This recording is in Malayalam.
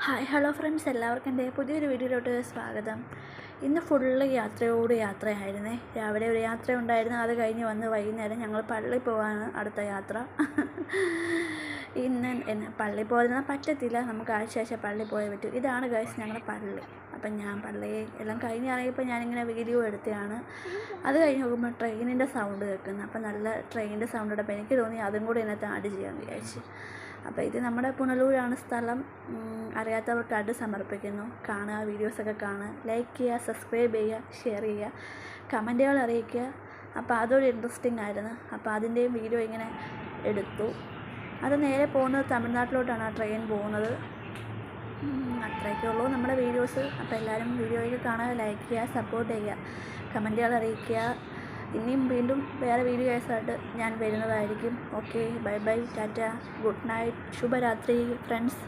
ഹായ് ഹലോ ഫ്രണ്ട്സ്, എല്ലാവർക്കും എൻ്റെ പുതിയൊരു വീഡിയോയിലോട്ട് സ്വാഗതം. ഇന്ന് ഫുള്ള് യാത്രയായിരുന്നേ. രാവിലെ ഒരു യാത്ര ഉണ്ടായിരുന്നു, അത് കഴിഞ്ഞ് വന്ന് വൈകുന്നേരം ഞങ്ങൾ പള്ളിയിൽ പോകാനാണ് അടുത്ത യാത്ര. ഇന്ന് പള്ളിയിൽ പോകാൻ പറ്റത്തില്ല, നമുക്ക് ആഴ്ച പള്ളിയിൽ പോയേ പറ്റൂ. ഇതാണ് ഗൈസ് ഞങ്ങളുടെ പള്ളി. അപ്പം ഞാൻ പള്ളിയിൽ എല്ലാം കഴിഞ്ഞ് ഇറങ്ങിയപ്പോൾ ഞാനിങ്ങനെ വീഡിയോ എടുത്തതാണ്. അത് കഴിഞ്ഞ് നോക്കുമ്പോൾ ട്രെയിനിൻ്റെ സൗണ്ട് കേൾക്കുന്നു. അപ്പം നല്ല ട്രെയിനിൻ്റെ സൗണ്ട് ഇട്ടപ്പോൾ എനിക്ക് തോന്നി അതും കൂടി ഇതിനകത്ത് ആഡ് ചെയ്യാൻ വിചാരിച്ചു. അപ്പോൾ ഇത് നമ്മുടെ പുനലൂരാണ് സ്ഥലം. അറിയാത്തവർക്കായിട്ട് സമർപ്പിക്കുന്നു. കാണുക, വീഡിയോസൊക്കെ കാണുക, ലൈക്ക് ചെയ്യുക, സബ്സ്ക്രൈബ് ചെയ്യുക, ഷെയർ ചെയ്യുക, കമൻറ്റുകൾ അറിയിക്കുക. അപ്പോൾ അതൊരു ഇൻട്രസ്റ്റിംഗ് ആയിരുന്നു. അപ്പോൾ അതിൻ്റെയും വീഡിയോ ഇങ്ങനെ എടുത്തു. അത് നേരെ പോകുന്നത് തമിഴ്നാട്ടിലോട്ടാണ് ആ ട്രെയിൻ പോകുന്നത്. അത്രയൊക്കെ ഉള്ളൂ നമ്മുടെ വീഡിയോസ്. അപ്പോൾ എല്ലാവരും വീഡിയോയൊക്കെ കാണുക, ലൈക്ക് ചെയ്യുക, സപ്പോർട്ട് ചെയ്യുക, കമൻറ്റുകൾ അറിയിക്കുക. ഇനിയും വീണ്ടും വേറെ വീഡിയോസായിട്ട് ഞാൻ വരുന്നതായിരിക്കും. Okay, bye bye, Tata, good night, ശുഭരാത്രി ഫ്രണ്ട്സ്.